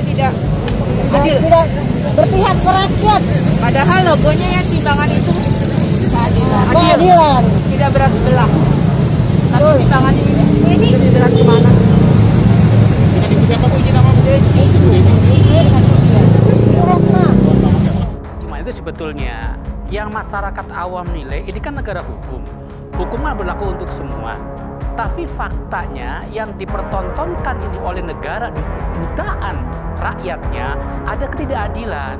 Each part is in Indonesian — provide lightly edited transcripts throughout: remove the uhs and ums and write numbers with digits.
tidak adil. Tidak berpihak ke rakyat. Padahal logonya ya timbangan itu Keadilan. tidak berat sebelah. Tapi timbangan ini berat kemana? Dengan ibu siapa Bu? Izin apa Bu? Desi. Cuma itu sebetulnya yang masyarakat awam nilai ini kan negara hukum. Hukumnya berlaku untuk semua. Tapi faktanya yang dipertontonkan ini oleh negara di jutaan rakyatnya ada ketidakadilan.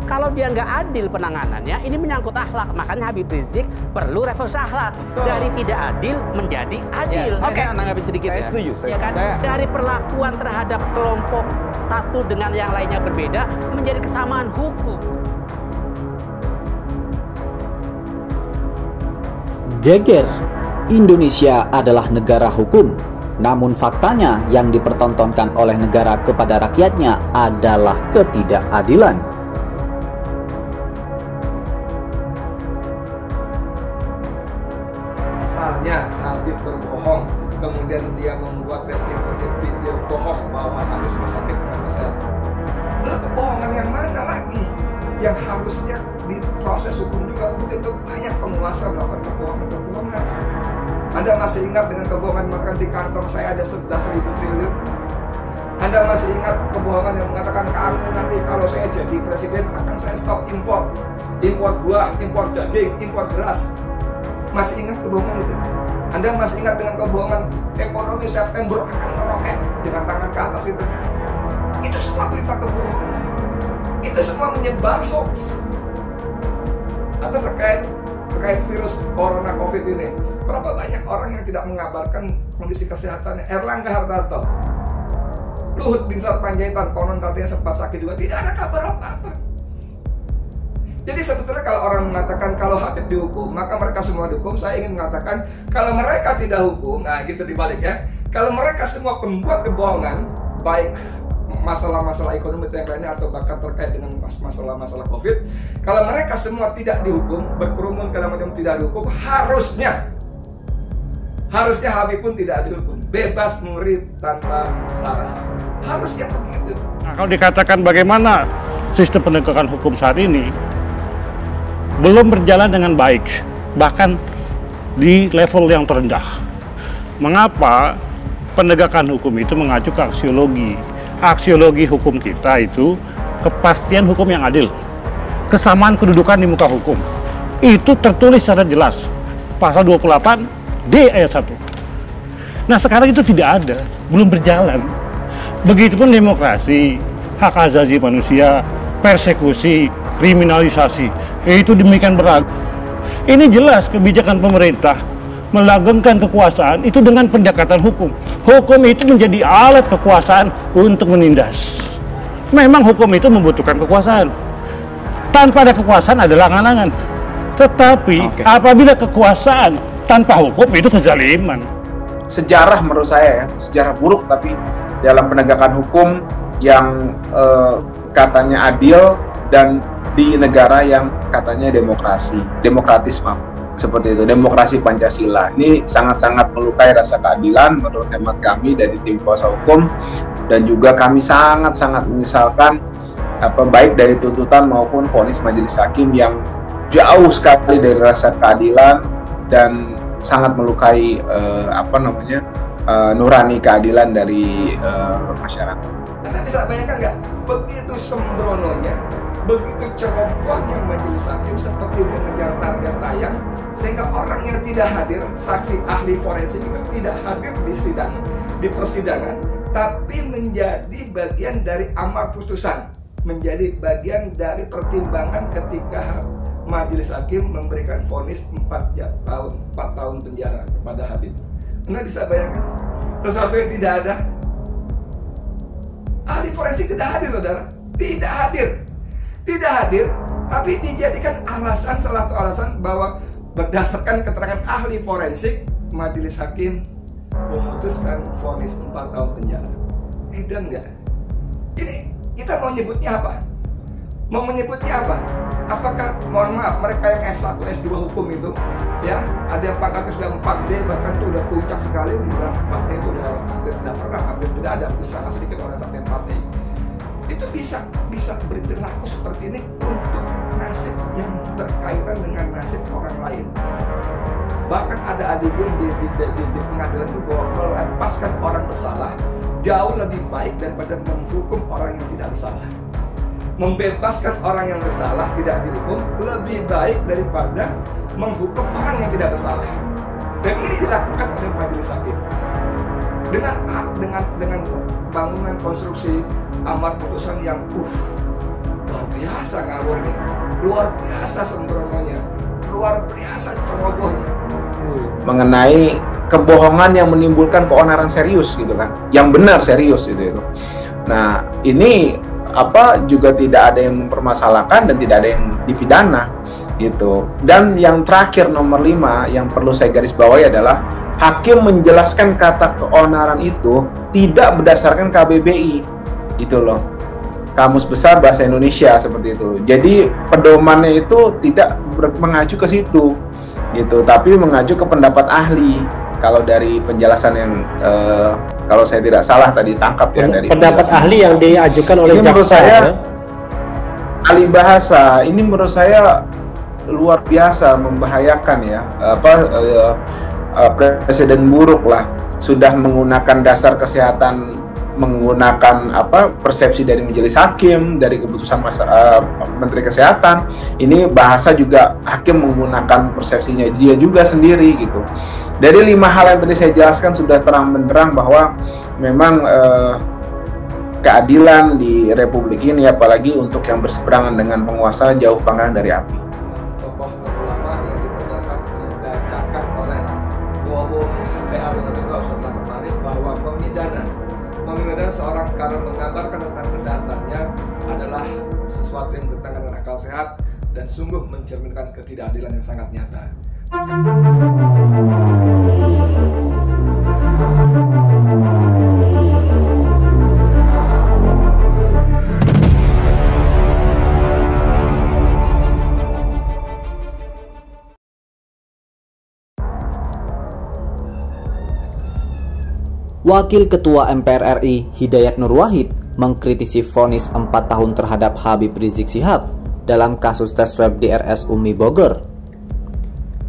Kalau dia nggak adil penanganannya, ini menyangkut akhlak. Makanya Habib Rizik perlu revolusi akhlak. Dari tidak adil menjadi adil. Saya menanggapi sedikit ya. Setuju. Ya kan? Dari perlakuan terhadap kelompok satu dengan yang lainnya berbeda menjadi kesamaan hukum. Geger, Indonesia adalah negara hukum. Namun faktanya yang dipertontonkan oleh negara kepada rakyatnya adalah ketidakadilan. Misalnya Habib berbohong, kemudian dia membuat testimoni video bohong bahwa harus rumah sakit dengan kesehatan. Lalu kebohongan yang mana lagi? Yang harusnya diproses hukum juga. Begitu banyak penguasa melakukan kebohongan. Anda masih ingat dengan kebohongan mengatakan di kantong saya ada 11.000 triliun? Anda masih ingat kebohongan yang mengatakan nanti kalau saya jadi presiden akan saya stop impor buah, impor daging, impor beras? Masih ingat kebohongan itu? Anda masih ingat dengan kebohongan ekonomi September akan meroket dengan tangan ke atas itu? Itu semua berita kebohongan. Itu semua menyebar hoax. Atau terkait virus corona COVID ini, berapa banyak orang yang tidak mengabarkan kondisi kesehatannya? Erlangga Hartarto, Luhut Binsar Panjaitan, konon katanya sempat sakit juga, tidak ada kabar apa-apa. Jadi sebetulnya kalau orang mengatakan kalau Habib dihukum, maka mereka semua dihukum. Saya ingin mengatakan kalau mereka tidak hukum, nah gitu dibalik ya. Kalau mereka semua pembuat kebohongan, baik masalah-masalah ekonomi yang lainnya atau bahkan terkait dengan masalah-masalah COVID, kalau mereka semua tidak dihukum, berkerumun segala macam tidak dihukum, harusnya Habib pun tidak dihukum, bebas murid tanpa syarat, harusnya begitu. Nah, kalau dikatakan bagaimana sistem penegakan hukum saat ini belum berjalan dengan baik, bahkan di level yang terendah. Mengapa penegakan hukum itu mengacu ke aksiologi? Aksiologi hukum kita itu kepastian hukum yang adil, kesamaan kedudukan di muka hukum. Itu tertulis secara jelas pasal 28 D ayat 1. Nah sekarang itu tidak ada, belum berjalan. Begitupun demokrasi, hak asasi manusia, persekusi, kriminalisasi, itu demikian berat. Ini jelas kebijakan pemerintah melanggengkan kekuasaan itu dengan pendekatan hukum. Hukum itu menjadi alat kekuasaan untuk menindas. Memang hukum itu membutuhkan kekuasaan. Tanpa ada kekuasaan ada langan-langan. Tetapi apabila kekuasaan tanpa hukum itu kezaliman. Sejarah menurut saya ya, sejarah buruk tapi dalam penegakan hukum yang katanya adil dan di negara yang katanya demokratis maaf. Seperti itu, demokrasi Pancasila. Ini sangat-sangat melukai rasa keadilan menurut hemat kami dari tim kuasa hukum, dan juga kami sangat-sangat menyesalkan baik dari tuntutan maupun vonis majelis hakim yang jauh sekali dari rasa keadilan dan sangat melukai nurani keadilan dari masyarakat. Anda bisa bayangkan nggak, begitu sembrononya, begitu cerobohnya majelis hakim seperti mengejar target tayang, sehingga orang yang tidak hadir, saksi ahli forensik itu tidak hadir di persidangan, tapi menjadi bagian dari amar putusan, menjadi bagian dari pertimbangan ketika majelis hakim memberikan vonis 4 tahun penjara kepada Habib. Anda bisa bayangkan sesuatu yang tidak ada. Ahli forensik tidak hadir, saudara, tidak hadir, tapi dijadikan alasan, salah satu alasan bahwa berdasarkan keterangan ahli forensik, majelis hakim memutuskan vonis 4 tahun penjara. Dan enggak? Ini kita mau menyebutnya apa? Apakah, mohon maaf, mereka yang S1, S2 hukum itu, ya, ada yang pangkatnya sudah 4D, bahkan itu udah puncak sekali, udah 4D itu udah hampir tidak pernah, hampir tidak ada, bisa sedikit orang sampai 4D. itu bisa berlaku seperti ini untuk nasib yang berkaitan dengan nasib orang lain. Bahkan ada adegan di pengadilan itu bahwa melepaskan orang bersalah jauh lebih baik daripada menghukum orang yang tidak bersalah. Membebaskan orang yang bersalah tidak dihukum lebih baik daripada menghukum orang yang tidak bersalah. Dan ini dilakukan oleh majelis hakim dengan bangunan konstruksi amar putusan yang luar biasa ngawurnya, luar biasa sembrononya, luar biasa cerobohnya. Mengenai kebohongan yang menimbulkan keonaran serius gitu kan, yang benar serius itu. Nah ini juga tidak ada yang mempermasalahkan dan tidak ada yang dipidana gitu. Dan yang terakhir nomor 5 yang perlu saya garis bawahi adalah hakim menjelaskan kata keonaran itu tidak berdasarkan KBBI itu loh, Kamus Besar Bahasa Indonesia seperti itu. Jadi pedomannya itu tidak mengacu ke situ gitu, tapi mengacu ke pendapat ahli. Kalau dari penjelasan yang kalau saya tidak salah tadi tangkap ya dari pendapat ahli yang diajukan oleh jaksa, menurut saya ahli bahasa ini menurut saya luar biasa membahayakan ya, presiden buruk lah, sudah menggunakan dasar kesehatan, menggunakan persepsi dari majelis hakim, dari keputusan Menteri Kesehatan. Ini bahasa juga hakim menggunakan persepsinya dia juga sendiri gitu. Dari 5 hal yang tadi saya jelaskan sudah terang benderang bahwa memang keadilan di Republik ini, apalagi untuk yang berseberangan dengan penguasa, jauh panggang dari api. Tokoh ulama yang dibacakan oleh Ketua Umum PA 212 Ustaz Selamat Ma'arif bahwa memidana seorang karena mengabarkan tentang kesehatannya adalah sesuatu yang bertentangan dengan akal sehat dan sungguh mencerminkan ketidakadilan yang sangat nyata. Wakil Ketua MPR RI Hidayat Nur Wahid mengkritisi vonis 4 tahun terhadap Habib Rizik Syihab dalam kasus tes swab di RS Umi Bogor.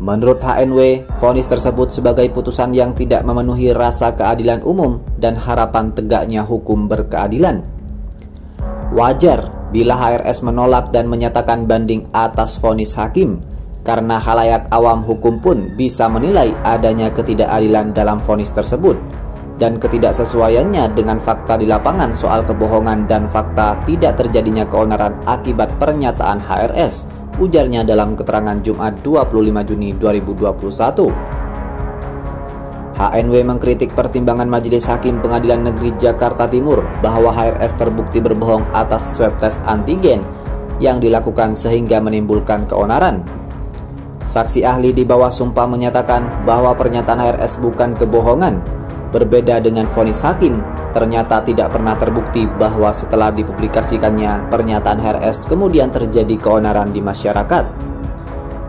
Menurut HNW, vonis tersebut sebagai putusan yang tidak memenuhi rasa keadilan umum dan harapan tegaknya hukum berkeadilan. Wajar bila HRS menolak dan menyatakan banding atas vonis hakim, karena khalayak awam hukum pun bisa menilai adanya ketidakadilan dalam vonis tersebut dan ketidaksesuaiannya dengan fakta di lapangan soal kebohongan dan fakta tidak terjadinya keonaran akibat pernyataan HRS, ujarnya dalam keterangan Jumat 25 Juni 2021. HNW mengkritik pertimbangan Majelis Hakim Pengadilan Negeri Jakarta Timur bahwa HRS terbukti berbohong atas swab tes antigen yang dilakukan sehingga menimbulkan keonaran. Saksi ahli di bawah sumpah menyatakan bahwa pernyataan HRS bukan kebohongan. Berbeda dengan vonis hakim, ternyata tidak pernah terbukti bahwa setelah dipublikasikannya pernyataan HRS kemudian terjadi keonaran di masyarakat.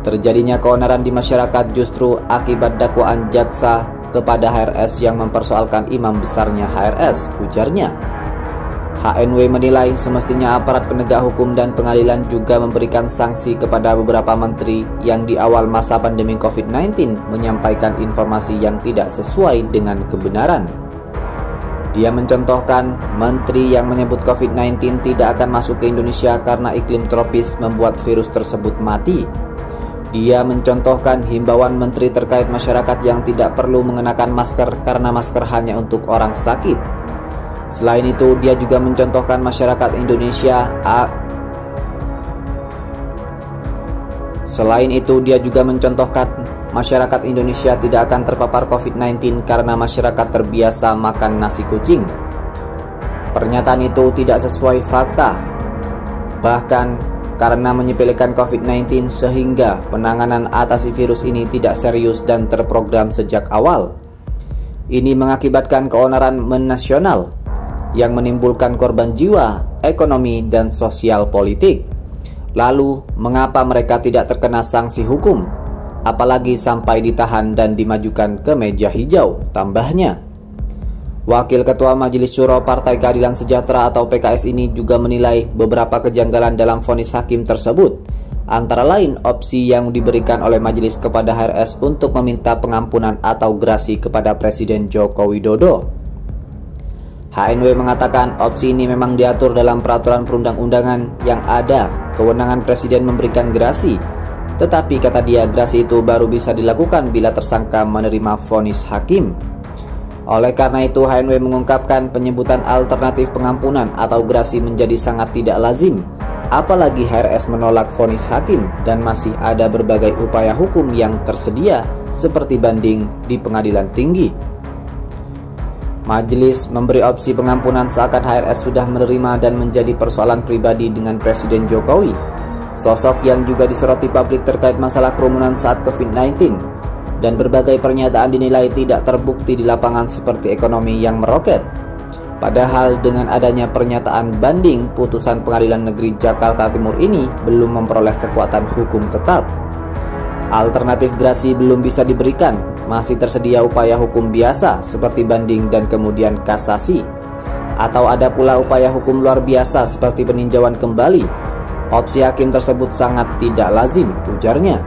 Terjadinya keonaran di masyarakat justru akibat dakwaan jaksa kepada HRS yang mempersoalkan imam besarnya HRS, ujarnya. HNW menilai semestinya aparat penegak hukum dan pengadilan juga memberikan sanksi kepada beberapa menteri yang di awal masa pandemi COVID-19 menyampaikan informasi yang tidak sesuai dengan kebenaran. Dia mencontohkan menteri yang menyebut COVID-19 tidak akan masuk ke Indonesia karena iklim tropis membuat virus tersebut mati. Dia mencontohkan himbauan menteri terkait masyarakat yang tidak perlu mengenakan masker karena masker hanya untuk orang sakit. Selain itu, dia juga mencontohkan masyarakat Indonesia tidak akan terpapar COVID-19 karena masyarakat terbiasa makan nasi kucing. Pernyataan itu tidak sesuai fakta. Bahkan karena menyepelekan COVID-19 sehingga penanganan atasi virus ini tidak serius dan terprogram sejak awal. Ini mengakibatkan keonaran nasional yang menimbulkan korban jiwa, ekonomi, dan sosial politik. Lalu, mengapa mereka tidak terkena sanksi hukum? Apalagi sampai ditahan dan dimajukan ke meja hijau, tambahnya. Wakil Ketua Majelis Syuro Partai Keadilan Sejahtera atau PKS ini juga menilai beberapa kejanggalan dalam vonis hakim tersebut. Antara lain opsi yang diberikan oleh majelis kepada HRS untuk meminta pengampunan atau grasi kepada Presiden Joko Widodo. HNW mengatakan opsi ini memang diatur dalam peraturan perundang-undangan yang ada kewenangan Presiden memberikan grasi. Tetapi kata dia grasi itu baru bisa dilakukan bila tersangka menerima vonis hakim. Oleh karena itu HNW mengungkapkan penyebutan alternatif pengampunan atau grasi menjadi sangat tidak lazim. Apalagi HRS menolak vonis hakim dan masih ada berbagai upaya hukum yang tersedia seperti banding di pengadilan tinggi. Majelis memberi opsi pengampunan seakan HRS sudah menerima dan menjadi persoalan pribadi dengan Presiden Jokowi, sosok yang juga disoroti publik terkait masalah kerumunan saat COVID-19, dan berbagai pernyataan dinilai tidak terbukti di lapangan seperti ekonomi yang meroket. Padahal dengan adanya pernyataan banding, putusan Pengadilan Negeri Jakarta Timur ini belum memperoleh kekuatan hukum tetap. Alternatif grasi belum bisa diberikan, masih tersedia upaya hukum biasa seperti banding dan kemudian kasasi. Atau ada pula upaya hukum luar biasa seperti peninjauan kembali. Opsi hakim tersebut sangat tidak lazim, ujarnya.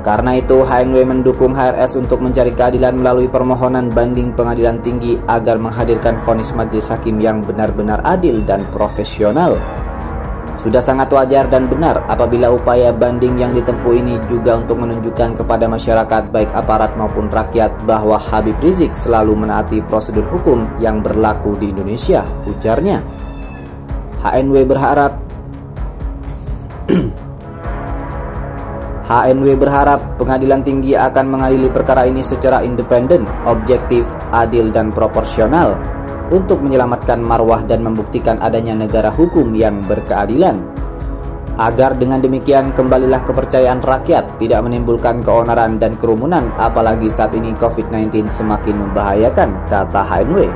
Karena itu HNW mendukung HRS untuk mencari keadilan melalui permohonan banding pengadilan tinggi agar menghadirkan vonis majelis hakim yang benar-benar adil dan profesional. Sudah sangat wajar dan benar apabila upaya banding yang ditempuh ini juga untuk menunjukkan kepada masyarakat baik aparat maupun rakyat bahwa Habib Rizik selalu menaati prosedur hukum yang berlaku di Indonesia, ujarnya. HNW berharap pengadilan tinggi akan mengadili perkara ini secara independen, objektif, adil dan proporsional untuk menyelamatkan marwah dan membuktikan adanya negara hukum yang berkeadilan. Agar dengan demikian kembalilah kepercayaan rakyat, tidak menimbulkan keonaran dan kerumunan apalagi saat ini COVID-19 semakin membahayakan, kata HNW.